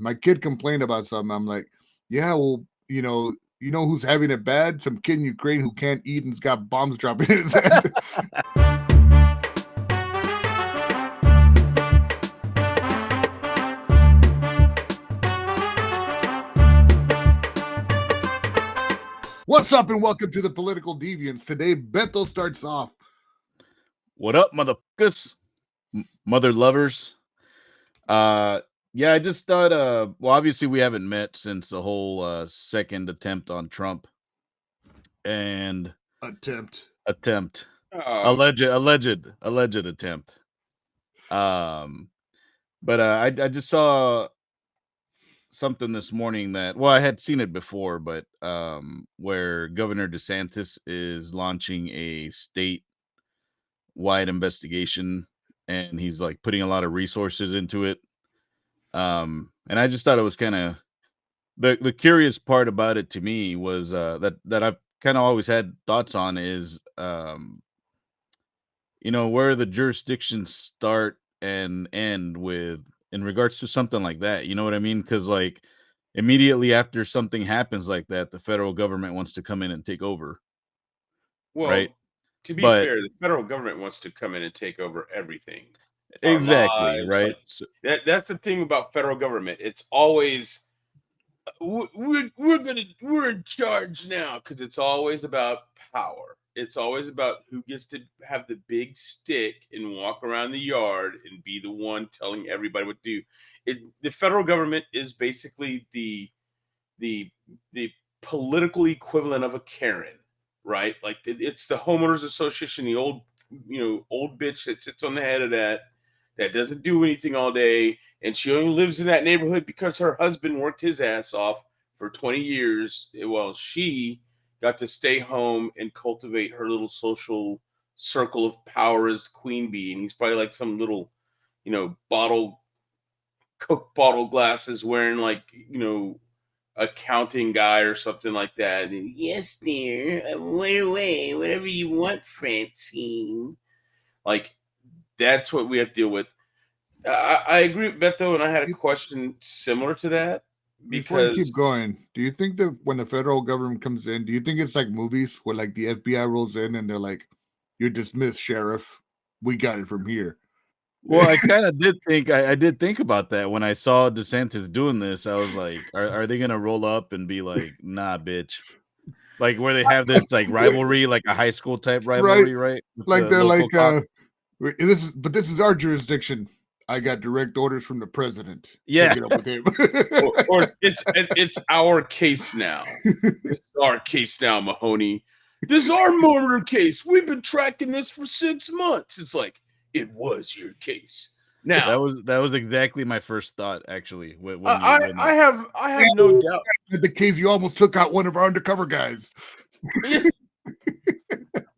My kid complained about something. I'm like, yeah, well, you know who's having it bad? Some kid in Ukraine who can't eat and's got bombs dropping in his head. What's up, and welcome to the Political Deviants. Today, Beto starts off. What up, motherfuckers? Mother lovers. Yeah, I just thought, well, obviously we haven't met since the whole second attempt on Trump. And Attempt. Alleged attempt. But I just saw something this morning that, well, I had seen it before, but where Governor DeSantis is launching a state-wide investigation, and he's like putting a lot of resources into it. And I just thought it was kind of the curious part about it to me was that I've kind of always had thoughts on is where the jurisdictions start and end with in regards to something like that. You know what I mean? Because like immediately after something happens like that, the federal government wants to come in and take over. Well, right? To be fair, the federal government wants to come in and take over everything. Exactly, right? Like, that's the thing about federal government. It's always we're in charge now because it's always about power. It's always about who gets to have the big stick and walk around the yard and be the one telling everybody what to do. The federal government is basically the political equivalent of a Karen, right? Like it's the homeowners association, the old bitch that sits on the head of that doesn't do anything all day, and she only lives in that neighborhood because her husband worked his ass off for 20 years. Well, she got to stay home and cultivate her little social circle of power as queen bee, and he's probably like some little, Coke bottle glasses wearing like, accounting guy or something like that. And, yes, dear, wait away, whatever you want, Francine. Like, that's what we have to deal with. I agree with Beto, and I had a question similar to that. Before you keep going, do you think that when the federal government comes in, do you think it's like movies where like the FBI rolls in and they're like, "You're dismissed, sheriff. We got it from here." Well, I kind of did think I did think about that when I saw DeSantis doing this. I was like, are they gonna roll up and be like, "Nah, bitch," like where they have this like rivalry, like a high school type rivalry, right? Like they're like, this is our jurisdiction. I got direct orders from the president. Yeah, take it up with him. or it's our case now. It's our case now, Mahoney. This is our murder case. We've been tracking this for 6 months. It's like, it was your case. Now that was exactly my first thought, actually. I have no doubt. The case you almost took out one of our undercover guys.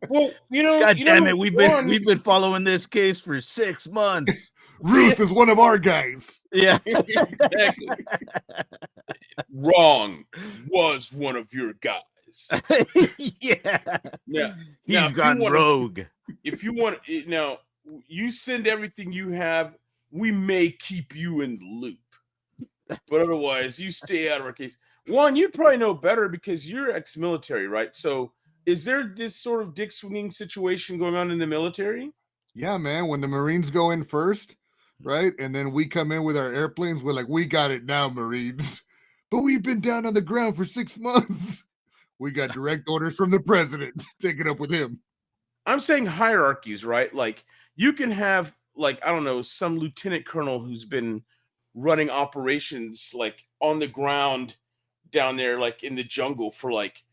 Well, God damn it, we've been following this case for 6 months. Ruth is one of our guys. Yeah, exactly. Wrong was one of your guys. Yeah. He's gone rogue. If you want, now you send everything you have. We may keep you in the loop, but otherwise, you stay out of our case. Juan, you probably know better because you're ex-military, right? So, is there this sort of dick swinging situation going on in the military? Yeah, man. When the Marines go in first, right, and then we come in with our airplanes, we're like, "We got it now, Marines." But we've been down on the ground for 6 months. We got direct orders from the president. Take it up with him. I'm saying hierarchies, right? Like you can have, like, I don't know, some lieutenant colonel who's been running operations like on the ground down there, like in the jungle for like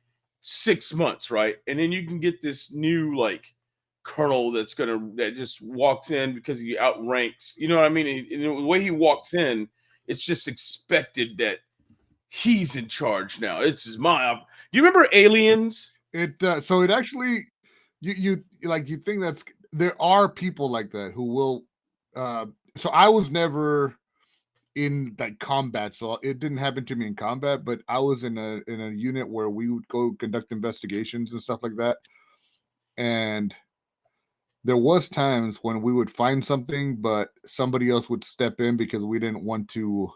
6 months, right? And then you can get this new like colonel that just walks in because he outranks. You know what I mean? And the way he walks in, it's just expected that he's in charge now. It's his mind. Do you remember Aliens? So it actually, you think that's, there are people like that who will. So I was never in like combat, so it didn't happen to me in combat. But I was in a unit where we would go conduct investigations and stuff like that, and there was times when we would find something, but somebody else would step in because we didn't want to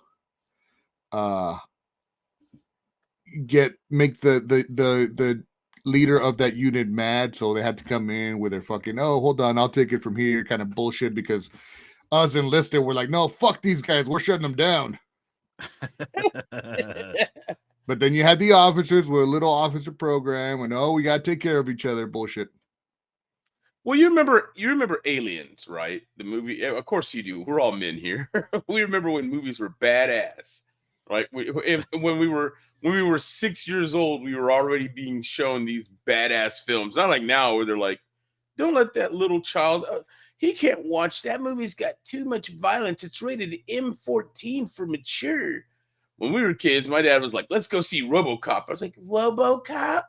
make the leader of that unit mad, so they had to come in with their fucking, oh, hold on, I'll take it from here kind of bullshit, because us enlisted were like, no, fuck these guys, we're shutting them down. But then you had the officers with a little officer program, and oh, we got to take care of each other bullshit. Well, you remember Aliens, right? The movie. Of course you do. We're all men here. We remember when movies were badass, right? When we were 6 years old, we were already being shown these badass films. Not like now where they're like, don't let that little child. He can't watch that movie's got too much violence. It's rated M14 for mature. When we were kids, my dad was like, let's go see RoboCop. I was like, RoboCop?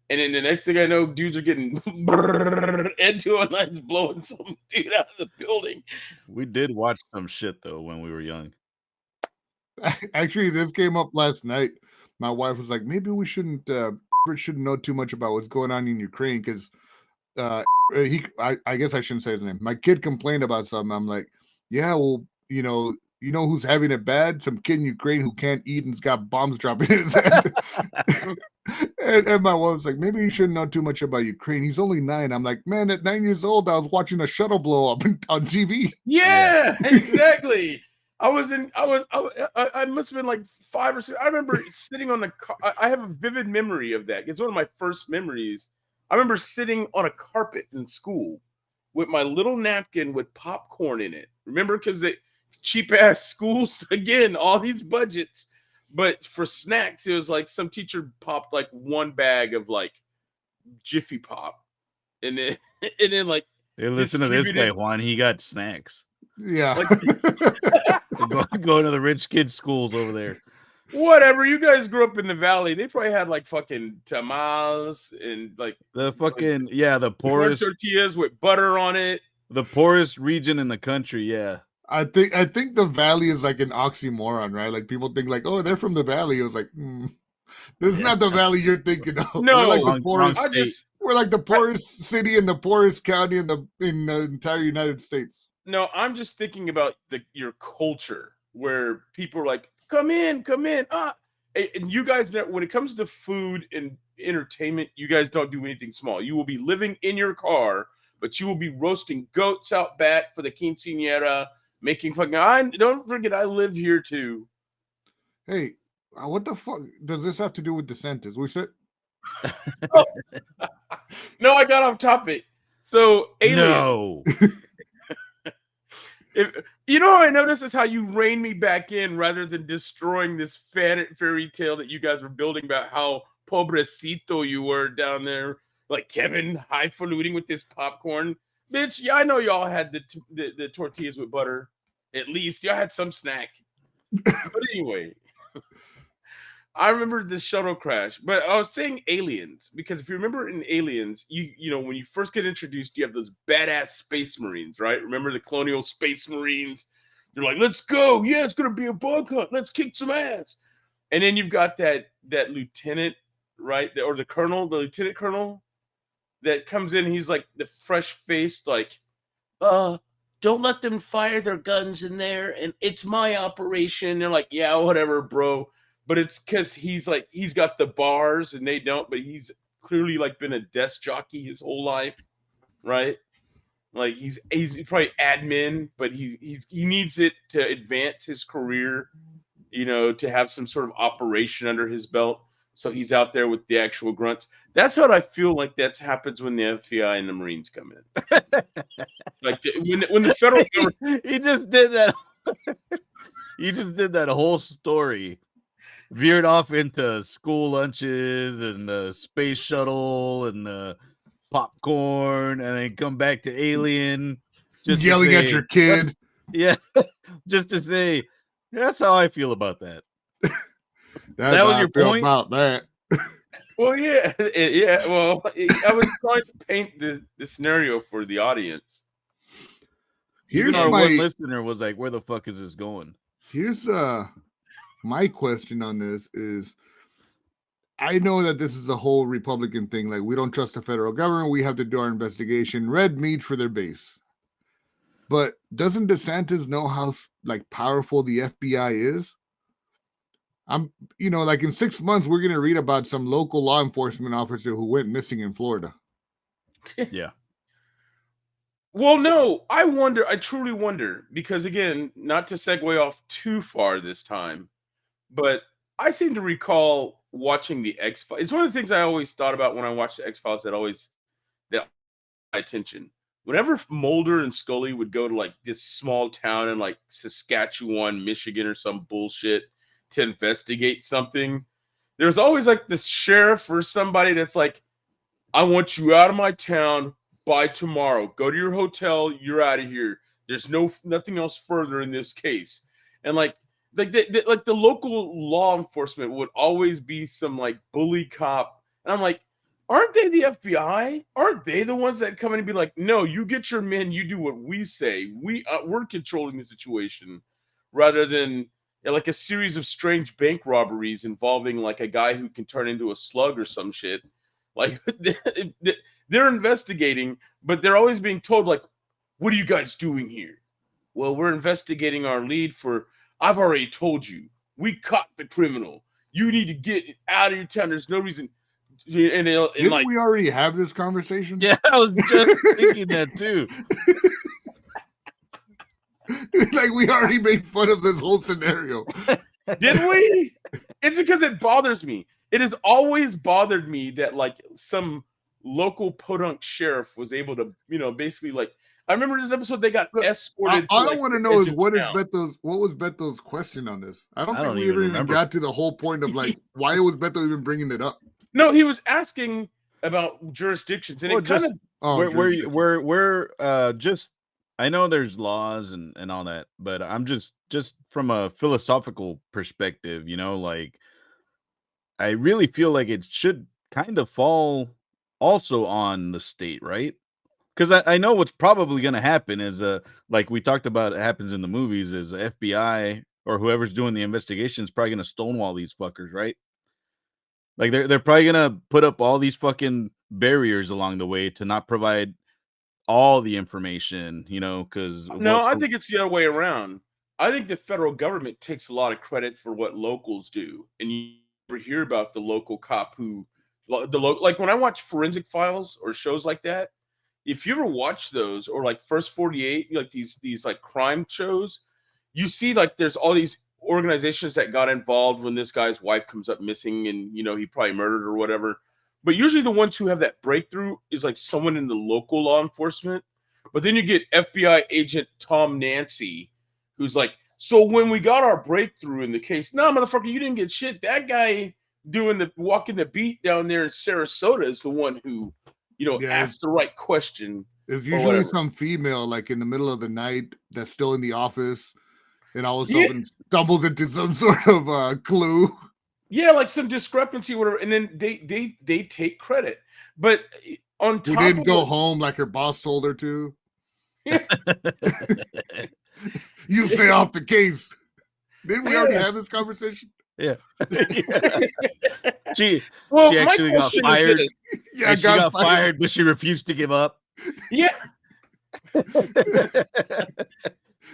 And then the next thing I know, dudes are getting N2 lines blowing some dude out of the building. We did watch some shit though when we were young. Actually, this came up last night. My wife was like, maybe we shouldn't know too much about what's going on in Ukraine, because I guess I shouldn't say his name. My kid complained about something. I'm like, yeah, well, you know who's having it bad? Some kid in Ukraine who can't eat and's got bombs dropping in his head. and my wife was like, maybe you shouldn't know too much about Ukraine. He's only 9. I'm like, man, at 9 years old, I was watching a shuttle blow up on TV. Yeah, exactly. I must have been like 5 or 6. I remember sitting on the car. I have a vivid memory of that. It's one of my first memories. I remember sitting on a carpet in school with my little napkin with popcorn in it. Remember, because the cheap ass schools, again, all these budgets. But for snacks, it was like some teacher popped like one bag of like Jiffy Pop, and then like, hey, listen to this guy, Juan. He got snacks. Yeah, Going to the rich kids' schools over there. Whatever. You guys grew up in the valley. They probably had like fucking tamales and like the fucking the poorest tortillas with butter on it. The poorest region in the country. Yeah. I think the valley is like an oxymoron, right? Like people think like, oh, they're from the valley. It was like, this is not the valley you're thinking of. No, we're like the poorest. We're like the poorest city in the poorest county in the entire United States. No, I'm just thinking about your culture where people are like, come in. And you guys know, when it comes to food and entertainment, you guys don't do anything small. You will be living in your car, but you will be roasting goats out back for the quinceañera. Making fucking. Don't forget, I live here too. Hey, what the fuck does this have to do with DeSantis? We said. No, I got off topic. So, Alien. No. How I noticed is how you rein me back in rather than destroying this fairy tale that you guys were building about how pobrecito you were down there, like Kevin highfalutin with this popcorn. Bitch, yeah, I know y'all had the tortillas with butter. At least y'all had some snack. But anyway, I remember this shuttle crash. But I was saying Aliens because if you remember in Aliens, you know when you first get introduced, you have those badass space marines, right? Remember the colonial space marines? They're like, let's go. Yeah, it's gonna be a bug hunt. Let's kick some ass. And then you've got that lieutenant, right? The lieutenant colonel. That comes in, he's like the fresh-faced, like, don't let them fire their guns in there, and it's my operation. They're like, yeah, whatever, bro. But it's because he's got the bars and they don't, but he's clearly like been a desk jockey his whole life, right? Like he's probably admin, but he needs it to advance his career, to have some sort of operation under his belt. So he's out there with the actual grunts. That's what I feel like that happens when the FBI and the Marines come in. Like when the federal government, he just did that. You just did that whole story, veered off into school lunches and the space shuttle and the popcorn, and then come back to Alien. Just yelling at your kid. Yeah, just to say that's how I feel about that. That was your point about that. Well, yeah. Well, I was trying to paint the scenario for the audience. Here's our one listener was like, "Where the fuck is this going?" Here's my question on this is, I know that this is a whole Republican thing. Like, we don't trust the federal government. We have to do our investigation. Red meat for their base. But doesn't DeSantis know how like powerful the FBI is? I'm, like in 6 months, we're gonna read about some local law enforcement officer who went missing in Florida. Yeah. Well, no, I truly wonder, because again, not to segue off too far this time, but I seem to recall watching the X-Files. It's one of the things I always thought about when I watched the X-Files that my attention. Whenever Mulder and Scully would go to like this small town in like Saskatchewan, Michigan or some bullshit to investigate something, there's always like this sheriff or somebody that's like, I want you out of my town by tomorrow. Go to your hotel. You're out of here. There's nothing else further in this case. And like the local law enforcement would always be some like bully cop. And I'm like, aren't they the FBI? Aren't they the ones that come in and be like, no, you get your men, you do what we say. We're controlling the situation, rather than like a series of strange bank robberies involving like a guy who can turn into a slug or some shit. Like they're investigating, but they're always being told like, what are you guys doing here? Well, we're investigating our lead for, I've already told you, we caught the criminal. You need to get out of your town. There's no reason. And Didn't like, we already have this conversation? Yeah, I was just thinking that too. Like we already made fun of this whole scenario. did we? It's because it bothers me. It has always bothered me that like some local podunk sheriff was able to, basically like, I remember this episode they got escorted. All I like, want to the know edge is of what town. was Beto's question on this? I don't I think don't we even even remember. got to the whole point of like why was Beto even bringing it up. No, he was asking about jurisdictions, and Well, it kind just of we're just, I know there's laws and all that, but I'm just from a philosophical perspective, like I really feel like it should kind of fall also on the state, right? Because I know what's probably going to happen is like we talked about, it happens in the movies, is the FBI or whoever's doing the investigation is probably going to stonewall these fuckers, right? Like they're probably going to put up all these fucking barriers along the way to not provide all the information, because no. I think it's the other way around. I think the federal government takes a lot of credit for what locals do, and you never hear about the local cop who, like when I watch Forensic Files or shows like that. If you ever watch those, or like First 48, like these like crime shows, you see like there's all these organizations that got involved when this guy's wife comes up missing, and he probably murdered or whatever. But usually the ones who have that breakthrough is like someone in the local law enforcement. But then you get FBI agent Tom Nancy, who's like, so when we got our breakthrough in the case, no, motherfucker, you didn't get shit. That guy walking the beat down there in Sarasota is the one who, asked the right question. There's usually some female like in the middle of the night that's still in the office and all of a sudden stumbles into some sort of clue. Yeah, like some discrepancy or whatever, and then they take credit. But on top, who didn't go home like her boss told her to. Yeah. You stay off the case. Didn't we already have this conversation? Yeah. She actually got fired. Yeah, she got fired, but she refused to give up. Yeah.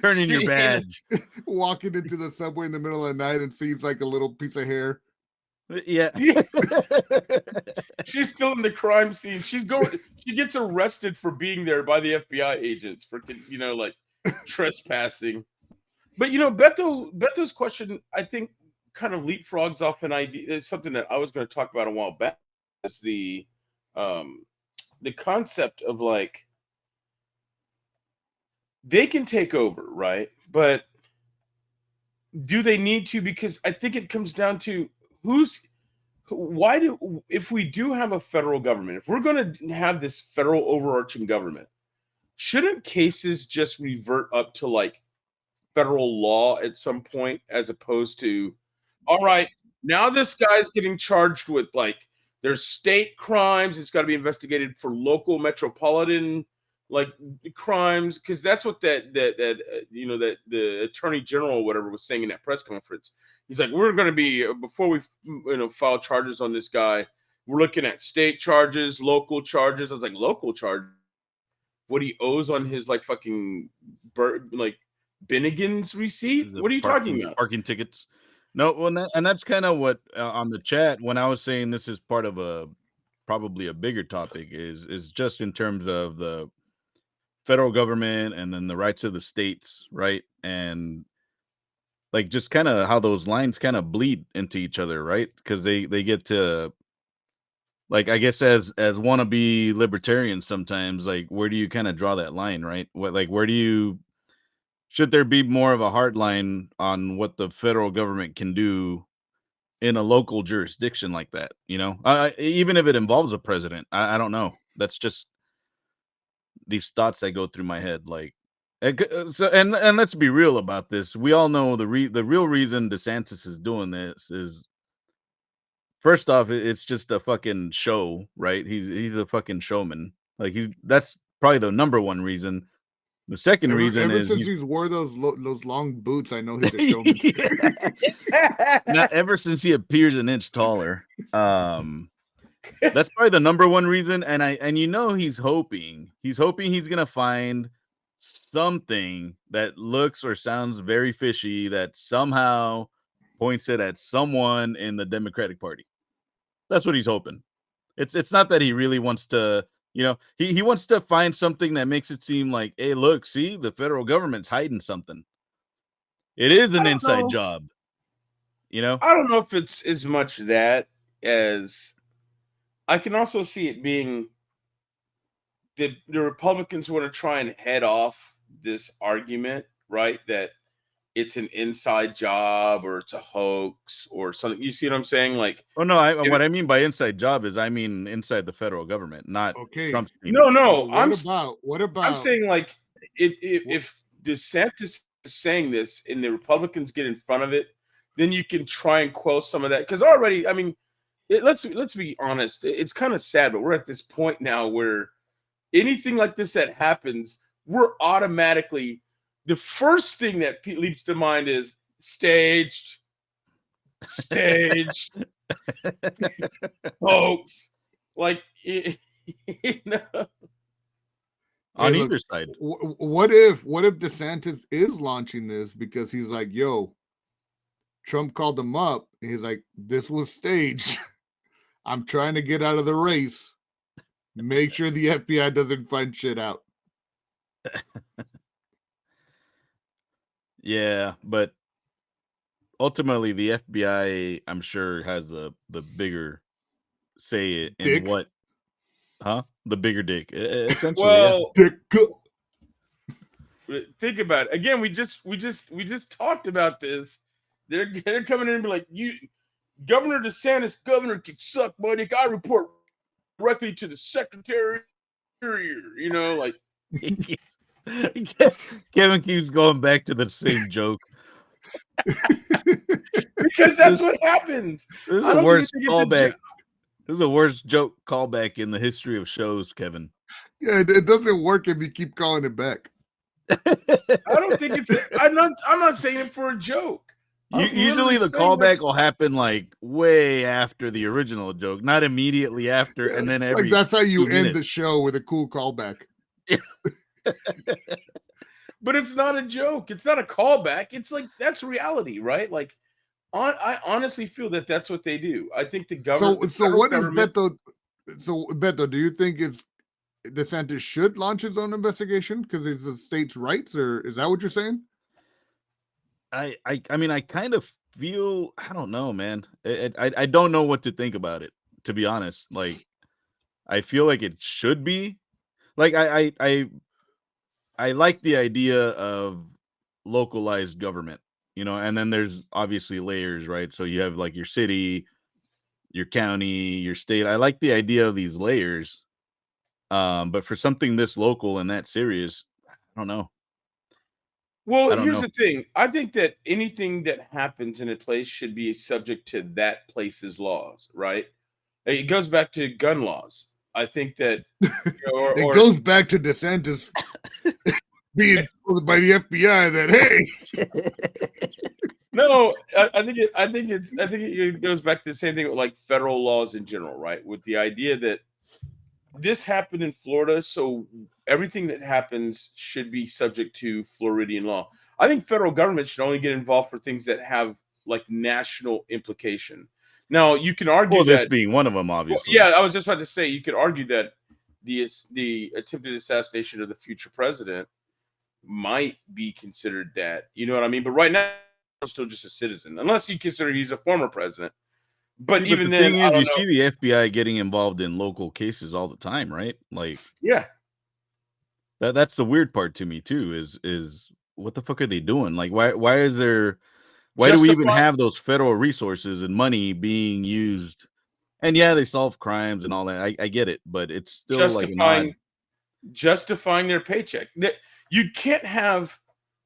Turn in your badge. Walking into the subway in the middle of the night and sees like a little piece of hair. Yeah. She's still in the crime scene. She gets arrested for being there by the FBI agents for like trespassing. But Beto's question, I think, kind of leapfrogs off an idea. It's something that I was going to talk about a while back. Is the concept of like they can take over, right? But do they need to? Because I think it comes down to if we do have a federal government, if we're going to have this federal overarching government, shouldn't cases just revert up to like federal law at some point, as opposed to, all right, now this guy's getting charged with like there's state crimes, it's got to be investigated for local metropolitan like crimes, because that's what that the attorney general or whatever was saying in that press conference. He's like, we're going to be, before we file charges on this guy, we're looking at state charges, local charges. I was like, local charge, what he owes on his like fucking like Bennigan's receipt? What are you talking about? Parking tickets. No, well, and that's kind of what on the chat when I was saying this is part of probably a bigger topic is just in terms of the federal government and then the rights of the states, right? And like just kind of how those lines kind of bleed into each other, right? Because they get to like I guess as wannabe libertarians sometimes, like where do you kind of draw that line, right? What like where do you should there be more of a hard line on what the federal government can do in a local jurisdiction like that? You know, even if it involves a president, I don't know. That's just these thoughts that go through my head. Like, so and let's be real about this. We all know the real reason DeSantis is doing this is first off, it's just a fucking show, right? He's a fucking showman. Like that's probably the number one reason. The second reason Ever is since he's wore those long boots, I know he's a showman. not ever since he appears an inch taller. That's probably the number one reason. And you know he's hoping he's gonna find something that looks or sounds very fishy that somehow points it at someone in the Democratic Party. That's what he's hoping. It's not that he really wants to, you know, he wants to find something that makes it seem like, hey, look, see, the federal government's hiding something. It is an inside job, you know? I don't know if it's as much that as I can also see it being the Republicans want to try and head off this argument, right? That it's an inside job or it's a hoax or something. You see what I'm saying? Like, Oh no, what I mean by inside job is I mean inside the federal government, not Okay. Trump's team. no. What about? I'm saying like if DeSantis is saying this and the Republicans get in front of it, then you can try and quell some of that. Because already, I mean, let's be honest. It's kind of sad, but we're at this point now where anything like this that happens, we're automatically the first thing that leaps to mind is staged, hoax. Like, you know. On Hey, either look, side. what if DeSantis is launching this because he's like, yo, Trump called him up and he's like, this was staged. I'm trying to get out of the race. Make sure the FBI doesn't find shit out. Yeah, but ultimately the FBI, I'm sure, has the bigger say in Dick. what, the bigger dick, essentially. Well, Dick. think about it. Again, we just talked about this. They're coming in and be like, you, Governor DeSantis, governor can suck my dick. I report directly to the secretary. You know, like Kevin keeps going back to the same joke because that's what happens. This is I the don't worst think it's a callback. This is the worst joke callback in the history of shows, Kevin. Yeah, it doesn't work if you keep calling it back. I don't think it's. I'm not saying it for a joke. Usually the callback will happen like way after the original joke, not immediately after, and then every like that's how you 2 end minutes. the show with a cool callback. But it's not a joke. It's not a callback. It's like that's reality, right? Like, I honestly feel that that's what they do. I think the government. So what is Beto? So Beto, do you think it's DeSantis should launch his own investigation because it's the state's rights, or is that what you're saying? I mean, I kind of feel, I don't know, man. I don't know what to think about it, to be honest. Like, I feel like it should be. Like, I like the idea of localized government, you know, and then there's obviously layers, right? So you have like your city, your county, your state. I like the idea of these layers. But for something this local and that serious, I don't know. Well, here's the thing. I think that anything that happens in a place should be subject to that place's laws, right? It goes back to gun laws. I think that it goes back to DeSantis being told by the FBI that hey. No, I think it goes back to the same thing with like federal laws in general, right? With the idea that this happened in Florida, so everything that happens should be subject to Floridian law. I think federal government should only get involved for things that have like national implication. Now you can argue Well, this that. being one of them, Well, obviously. yeah, I was just about to say you could argue that the attempted assassination of the future president might be considered that. You know what I mean? But right now, he's still just a citizen, unless you consider he's a former president. But See, but even the then, thing I is, don't you know. see the FBI getting involved in local cases all the time, right? Like Yeah, that's the weird part to me too. Is what the fuck are they doing? Like, why is there? Why do we even justify have those federal resources and money being used? And yeah, they solve crimes and all that. I get it, but it's still like an odd. justifying their paycheck. You can't have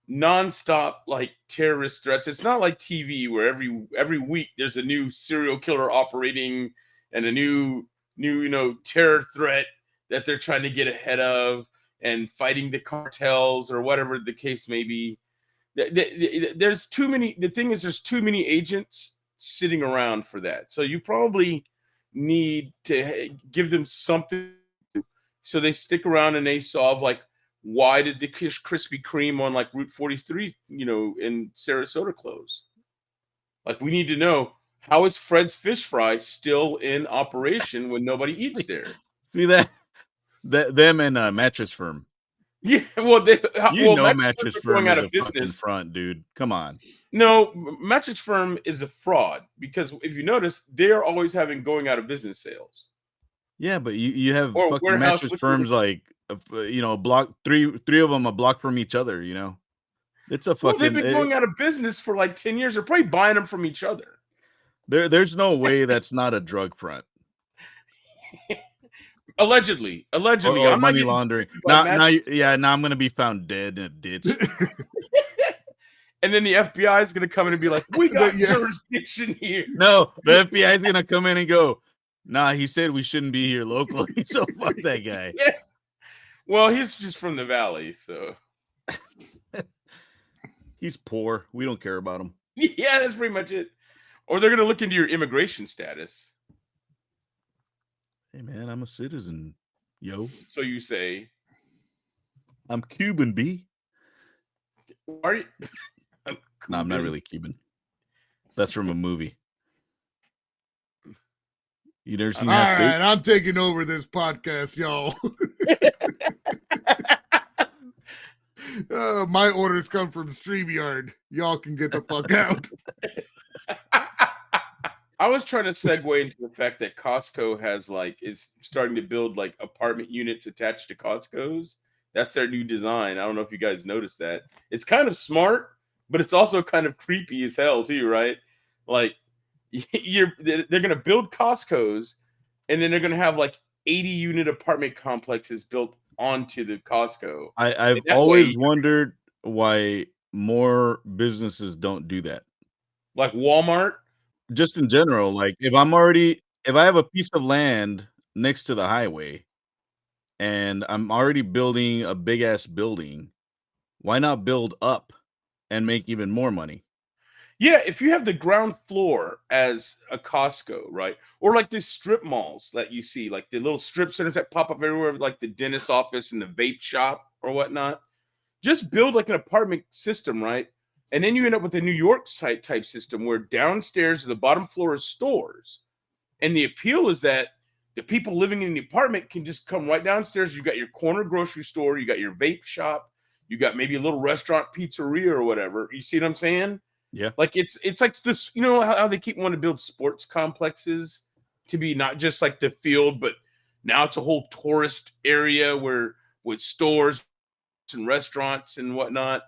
nonstop like terrorist threats. It's not like TV where every week there's a new serial killer operating and a new terror threat that they're trying to get ahead of and fighting the cartels or whatever the case may be. There's too many. The thing is, there's too many agents sitting around for that. So you probably need to give them something so they stick around and they solve like why did the Krispy Kreme on like Route 43, in Sarasota close? Like we need to know how is Fred's Fish Fry still in operation when nobody eats there? See that them and Mattress Firm. Yeah, well, Mattress Mattress Firm are going Firm out is of a fucking business. front, dude. Come on. No, Mattress Firm is a fraud because if you notice, they're always having going out of business sales Yeah, but you have or fucking warehouse mattress firms liquidation. like a block three of them a block from each other. It's a Well, they've fucking been going out of business for like 10 years. They're probably buying them from each other. there's no way that's not a drug front Allegedly. or I'm not money getting laundering. sued by Now I'm gonna be found dead in a ditch. And then the FBI is going to come in and be like, we got Yeah. jurisdiction here. No, the FBI is gonna come in and go, nah, he said we shouldn't be here locally, so fuck that guy. Yeah. Well, he's just from the valley, so He's poor. We don't care about him. yeah, that's pretty much it. Or they're going to look into your immigration status. Hey man, I'm a citizen. Yo. So you say, I'm Cuban, B. are you? No, I'm not really Cuban. That's from a movie. You never seen All that? right, I'm taking over this podcast, y'all. My orders come from StreamYard. Y'all can get the fuck out. I was trying to segue into the fact that Costco is starting to build like apartment units attached to Costco's. That's their new design. I don't know if you guys noticed that. It's kind of smart, but it's also kind of creepy as hell too, right? Like they're going to build Costco's and then they're going to have like 80 unit apartment complexes built onto the Costco. I've always wondered why more businesses don't do that. Like Walmart? Just in general, like if I have a piece of land next to the highway and I'm already building a big ass building, why not build up and make even more money? Yeah, if you have the ground floor as a Costco, right? Or like the strip malls that you see, like the little strip centers that pop up everywhere, like the dentist office and the vape shop or whatnot. Just build like an apartment system, right? And then you end up with a New York type system where downstairs the bottom floor is stores. And the appeal is that the people living in the apartment can just come right downstairs. You got your corner grocery store, you got your vape shop, you got maybe a little restaurant, pizzeria, or whatever. You see what I'm saying? Yeah. Like it's like this, you know how they keep wanting to build sports complexes to be not just like the field, but now it's a whole tourist area with stores and restaurants and whatnot.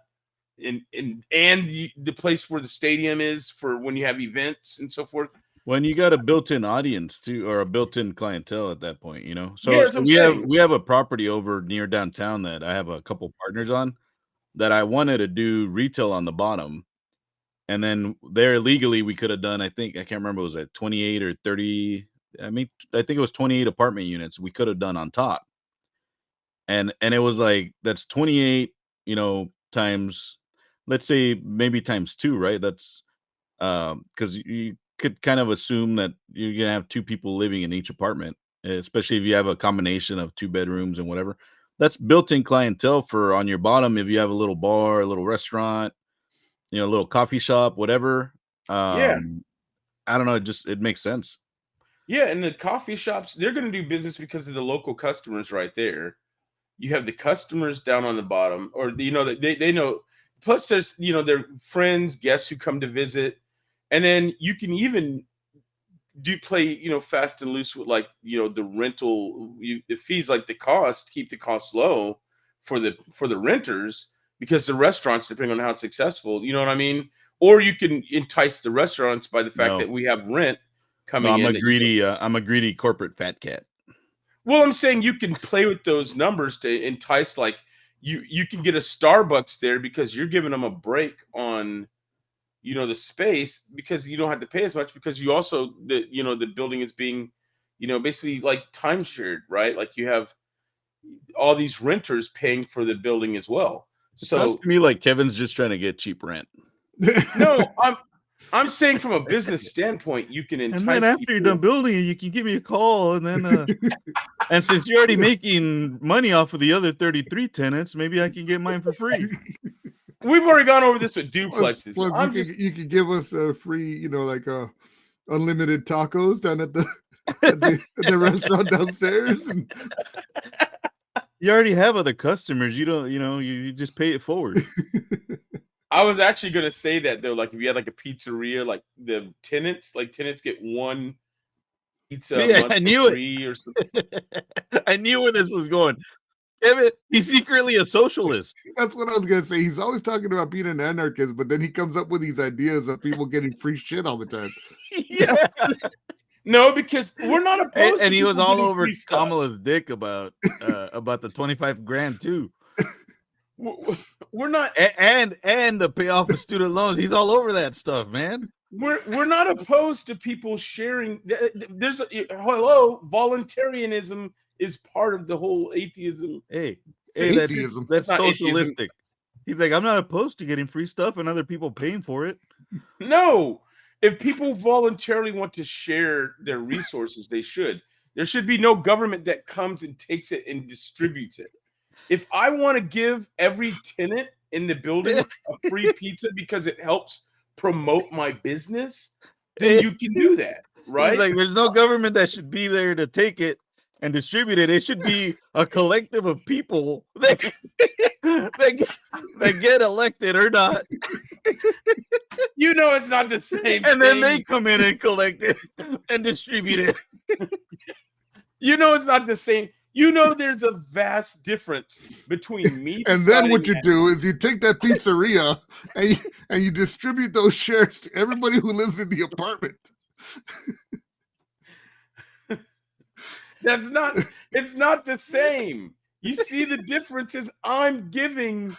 And the place where the stadium is for when you have events and so forth. When you got a built-in audience too, or a built-in clientele at that point, So, Yeah, so we have a property over near downtown that I have a couple partners on that I wanted to do retail on the bottom. And then there legally we could have done, I can't remember, was it 28 or 30? I think it was 28 apartment units we could have done on top. And it was like, that's 28, times, let's say maybe times 2, right? That's because you could kind of assume that you're gonna have 2 people living in each apartment, especially if you have a combination of 2 bedrooms and whatever. That's built-in clientele for on your bottom if you have a little bar, a little restaurant, a little coffee shop, whatever. Yeah. I don't know. It makes sense. Yeah, and the coffee shops, they're going to do business because of the local customers right there. You have the customers down on the bottom, or that they know. Plus, there's their friends, guests who come to visit, and then you can even play fast and loose with the rental the fees, like keep the cost low for the renters, because the restaurants, depending on how successful, you know what I mean. Or you can entice the restaurants by the fact No. that we have rent No, coming I'm in. I'm a greedy corporate fat cat. Well, I'm saying you can play with those numbers to entice, like you can get a Starbucks there because you're giving them a break on the space, because you don't have to pay as much, because you also the building is being basically like time shared, right? Like you have all these renters paying for the building as well. It sounds So to me like Kevin's just trying to get cheap rent. no, I'm saying from a business standpoint, you can entice And then after people. you're done building it, you can give me a call, and then and since you're already making money off of the other 33 tenants, maybe I can get mine for free. We've already gone over this with duplexes. Plus you could give us a free, like unlimited tacos down at the at the restaurant downstairs. And you already have other customers. You don't, you just pay it forward. I was actually going to say that, though, like if you had like a pizzeria, like the tenants get one pizza a month I knew for free or something. I knew where this was going. Kevin, he's secretly a socialist. That's what I was going to say. He's always talking about being an anarchist, but then he comes up with these ideas of people getting free shit all the time. Yeah. No, because we're not opposed. And he was all over stuff. Kamala's dick about the 25 grand too. We're not, and the payoff of student loans. He's all over that stuff, man. We're not opposed to people sharing. There's voluntarism is part of the whole atheism. Hey, that's socialistic. He's like, I'm not opposed to getting free stuff and other people paying for it. No, if people voluntarily want to share their resources, they should. There should be no government that comes and takes it and distributes it. If I want to give every tenant in the building a free pizza because it helps promote my business, then you can do that, right? Like, there's no government that should be there to take it and distribute it. It should be a collective of people that get elected or not. It's not the same. And then they come in and collect it and distribute it. It's not the same. There's a vast difference between me. And then what you do is you take that pizzeria and you distribute those shares to everybody who lives in the apartment. It's not the same. You see the differences. I'm making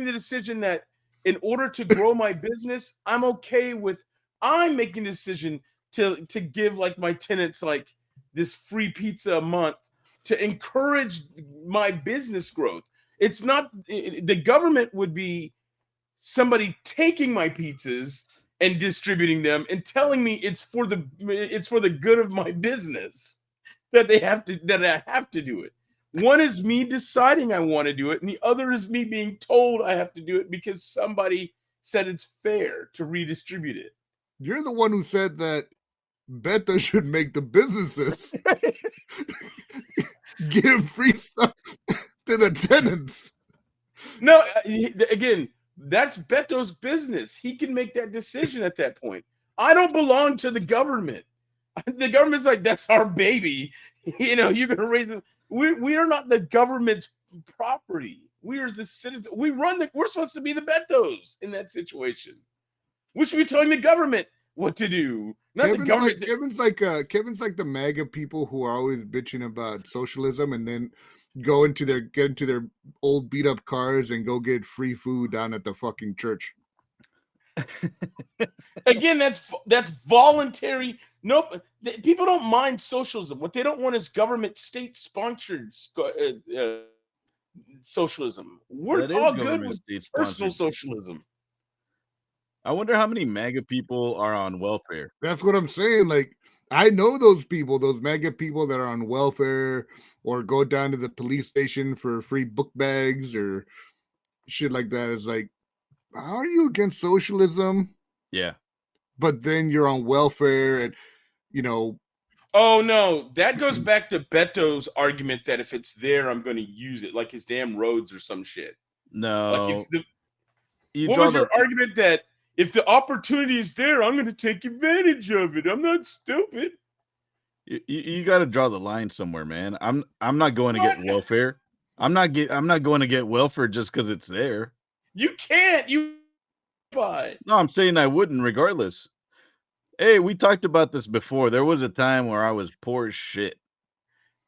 the decision that in order to grow my business, I'm making the decision to give like my tenants like this free pizza a month to encourage my business growth. It's not the government would be somebody taking my pizzas and distributing them and telling me it's for the good of my business that I have to do it. One is me deciding I want to do it, and the other is me being told I have to do it because somebody said it's fair to redistribute it. You're the one who said that Beto should make the businesses give free stuff to the tenants. No, again, that's Beto's business. He can make that decision at that point. I don't belong to the government. The government's like, that's our baby. You're going to raise it. We are not the government's property. We are the citizens. We're supposed to be the Betos in that situation. We should be telling the government what to do. Not the government. Kevin's like the MAGA people who are always bitching about socialism and then get into their old beat up cars and go get free food down at the fucking church. Again, that's voluntary. Nope, people don't mind socialism. What they don't want is government state-sponsored socialism. We're all good with personal socialism. I wonder how many MAGA people are on welfare. That's what I'm saying. Like, I know those people, those MAGA people that are on welfare or go down to the police station for free book bags or shit like that. It's like, how are you against socialism Yeah. but then you're on welfare and you know. Oh no, that goes back to Beto's argument that if it's there, I'm going to use it, like his damn roads or some shit. Like No. if the You what draw was the your argument that if the opportunity is there, I'm going to take advantage of it. I'm not stupid. you got to draw the line somewhere, man. I'm not going to get What? welfare. I'm not going to get welfare just because it's there. You can't. You buy. No, I'm saying I wouldn't regardless. Hey, we talked about this before. There was a time where I was poor as shit.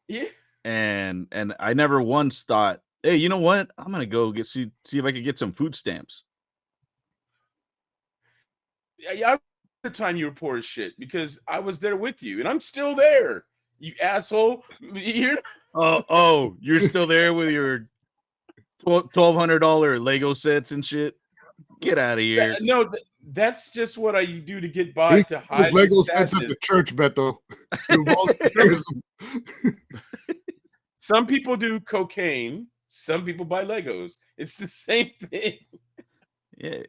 Yeah. And I never once thought, hey, you know what? I'm gonna go see if I could get some food stamps. Yeah, the time you were poor as shit because I was there with you and I'm still there. You asshole. You're You're still there with your $1,200 Lego sets and shit. Get out of here. no, that's just what I do to get by to hide Those my Lego sets at sadness. the church, Beto. Do volunteerism. Some people do cocaine. Some people buy Legos. It's the same thing. Yeah,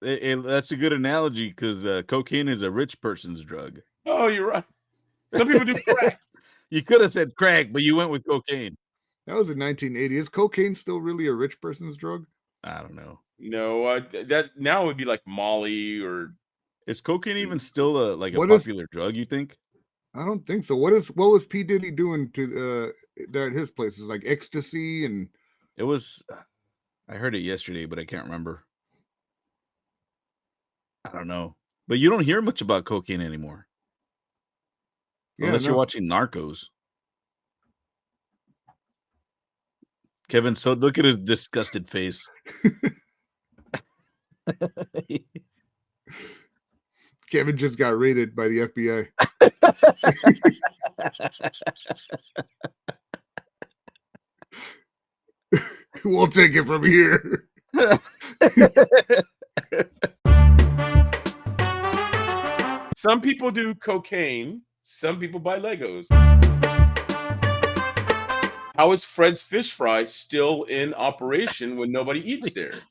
that's a good analogy because cocaine is a rich person's drug. Oh, you're right. Some people do crack. You could have said crack, but you went with cocaine. That was in 1980. Is cocaine still really a rich person's drug? I don't know. No, that now would be like Molly or. Is cocaine even still a What popular drug? You think? I don't think so. What was P Diddy doing to there at his places, like ecstasy and? It was. I heard it yesterday, but I can't remember. I don't know. But you don't hear much about cocaine anymore. Yeah, Unless you're no. watching Narcos. Kevin, so look at his disgusted face. Kevin just got raided by the FBI. We'll take it from here. Some people do cocaine. Some people buy Legos. How is Fred's Fish Fry still in operation when nobody eats there?